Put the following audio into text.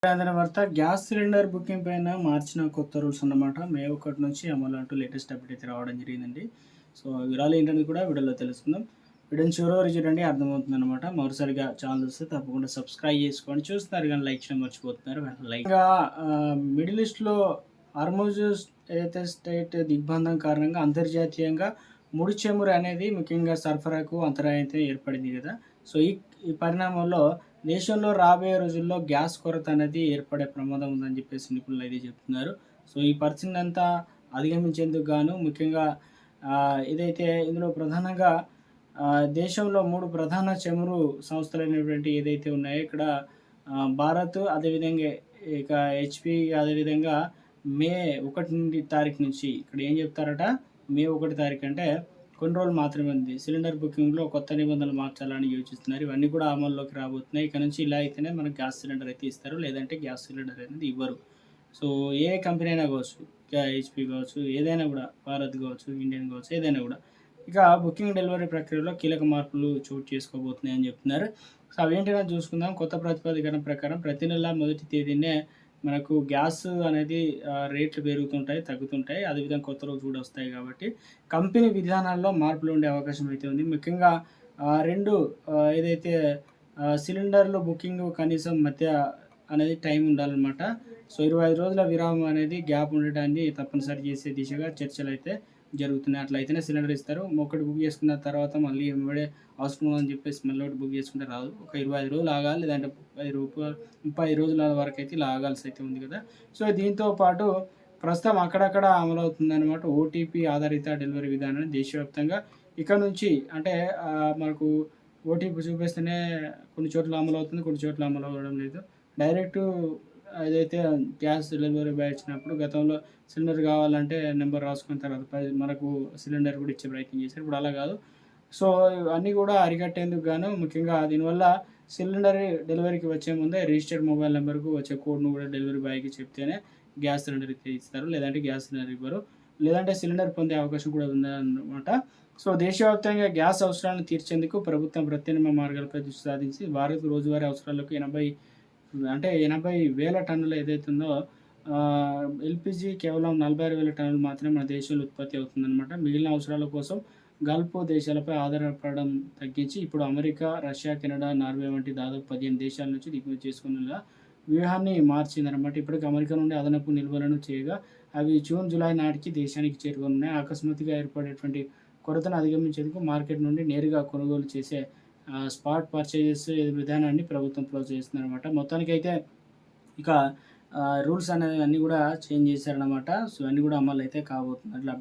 అందిన వార్త gas cylinder booking పైన మార్చిన కొత్త రూల్స్ అన్నమాట. మే 1 నుంచి అమలు అంటూ లేటెస్ట్ అప్డేట్ అయితే రావడం జరిగిందండి. సో, వివరాలు ఏంటనేది కూడా వీడియోలో తెలుసుకుందాం. వీడియోని చివరి వరకు చూడండి, అర్థమవుతుందన్నమాట. మరోసారిగా ఛానల్ చూస్తే తప్పకుండా సబ్స్క్రైబ్ చేసుకోండి. చూస్తున్నారు కానీ లైక్ చేయడం మర్చిపోతున్నారు. లైక్గా మిడిల్ ఈస్ట్‌లో హార్మోజ్ ఏదైతే స్టేట్ దిగ్బంధం కారణంగా అంతర్జాతీయంగా ముడి చమురు అనేది ముఖ్యంగా సరఫరాకు అంతరాయం అయితే ఏర్పడింది కదా! సో, ఈ ఈ పరిణామంలో దేశంలో రాబోయే రోజుల్లో గ్యాస్ కొరత అనేది ఏర్పడే ప్రమాదం ఉందని చెప్పేసి నిపుణులు అయితే చెప్తున్నారు. సో, ఈ పరిస్థితినంతా అధిగమించేందుకు గాను ముఖ్యంగా ఏదైతే ఇందులో ప్రధానంగా దేశంలో 3 ప్రధాన చమురు సంస్థలైనటువంటి ఏదైతే ఉన్నాయో ఇక్కడ భారత్, అదేవిధంగా ఇక హెచ్‌పి, అదేవిధంగా మే 1 తారీఖు నుంచి ఇక్కడ ఏం చెప్తారట, మే 1 తారీఖు అంటే కొన్ని రోజులు మాత్రమే ఉంది. సిలిండర్ బుకింగ్‌లో కొత్త నిబంధనలు మార్చాలని యోచిస్తున్నారు. ఇవన్నీ కూడా అమల్లోకి రాబోతున్నాయి. ఇక నుంచి ఇలా అయితేనే మనకు గ్యాస్ సిలిండర్ అయితే ఇస్తారు. లేదంటే గ్యాస్ సిలిండర్ అనేది ఇవ్వరు. సో, ఏ కంపెనీ అయినా కావచ్చు, హెచ్‌పి కావచ్చు, ఏదైనా కూడా భారత్ కావచ్చు, ఇండియన్ కావచ్చు, ఏదైనా కూడా. ఇక బుకింగ్, డెలివరీ ప్రక్రియలో కీలక మార్పులు చోటు చేసుకోబోతున్నాయని చెప్తున్నారు. సో, అవేంటినో చూసుకుందాం. కొత్త ప్రతిపాదన ప్రకారం ప్రతి నెల మొదటి తేదీనే మనకు గ్యాస్ అనేది రేట్లు పెరుగుతుంటాయి, తగ్గుతుంటాయి. అదేవిధంగా కొత్త రోజులు కూడా వస్తాయి కాబట్టి కంపెనీ విధానాల్లో మార్పులు ఉండే అవకాశం అయితే ఉంది. ముఖ్యంగా 2 ఏదైతే సిలిండర్లు బుకింగ్ కనీసం మధ్య అనేది టైం ఉండాలన్నమాట. సో, 25 రోజుల విరామం అనేది గ్యాప్ ఉండడాన్ని తప్పనిసరి చేసే దిశగా చర్చలైతే జరుగుతున్నాయి. అట్లయితేనే సిలిండర్ ఇస్తారు. ఒకటి బుక్ చేసుకున్న తర్వాత మళ్ళీ వెంబడే అవసరం అని చెప్పేసి మళ్ళీ ఒకటి బుక్ చేసుకుంటే రాదు. ఒక 25 రోజులు ఆగాలి. లేదంటే 30 రోజుల వరకైతే ఇలా ఆగాల్సి అయితే ఉంది కదా! సో, దీంతో పాటు ప్రస్తుతం అక్కడక్కడ అమలవుతుందన్నమాట ఓటీపీ ఆధారిత డెలివరీ విధానాన్ని దేశవ్యాప్తంగా ఇక నుంచి అంటే మనకు ఓటీపీ చూపిస్తేనే కొన్ని చోట్ల అమలవుతుంది, కొన్ని చోట్ల అమలు అవ్వడం లేదు. డైరెక్టు ఏదైతే గ్యాస్ డెలివరీ బాయ్ ఇచ్చినప్పుడు గతంలో సిలిండర్ కావాలంటే నెంబర్ రాసుకున్న తర్వాత మనకు సిలిండర్ కూడా ఇచ్చే ప్రయత్నం చేశారు. ఇప్పుడు అలా కాదు. సో, ఇవన్నీ కూడా అరికట్టేందుకు గాను ముఖ్యంగా దీనివల్ల సిలిండర్ డెలివరీకి వచ్చే ముందే రిజిస్టర్డ్ మొబైల్ నెంబర్‌కు వచ్చే కోడ్‌ను కూడా డెలివరీ బాయ్‌కి చెప్తేనే గ్యాస్ సిలిండర్ అయితే ఇస్తారు. లేదంటే గ్యాస్ సిలిండర్ ఇవ్వరు. లేదంటే సిలిండర్ పొందే అవకాశం కూడా ఉందన్నమాట. సో, దేశవ్యాప్తంగా గ్యాస్ అవసరాలను తీర్చేందుకు ప్రభుత్వం ప్రత్యామ్నాయ మార్గాలపై దృష్టి సాధించి భారత్ రోజువారీ అవసరాలకు 80,000 టన్నులు ఏదైతే ఉందో ఎల్‌పీజీ కేవలం 46,000 టన్నులు మాత్రమే మన దేశంలో ఉత్పత్తి అవుతుందన్నమాట. మిగిలిన అవసరాల కోసం గల్ఫ్ దేశాలపై ఆధారపడడం తగ్గించి ఇప్పుడు అమెరికా, రష్యా, కెనడా, నార్వే వంటి దాదాపు 15 దేశాల నుంచి దిగుమతి చేసుకునేలా వ్యూహాన్ని మార్చిందనమాట. ఇప్పటికి అమెరికా నుండి అదనపు నిల్వలను చేయగా అవి జూన్, జూలై నాటికి దేశానికి చేరుకోనున్నాయి. అకస్మాత్తుగా ఏర్పడేటువంటి కొరతను అధిగమించేందుకు మార్కెట్ నుండి నేరుగా కొనుగోలు చేసే స్పాట్ పర్చేజెస్ విధానాన్ని ప్రభుత్వం ప్రోత్సహిస్తుందనమాట. మొత్తానికైతే ఇక రూల్స్ అనేవి అన్నీ కూడా చేంజ్ చేశారనమాట. సో, ఇవన్నీ కూడా అమలైతే కాబోతుంది. అట్లా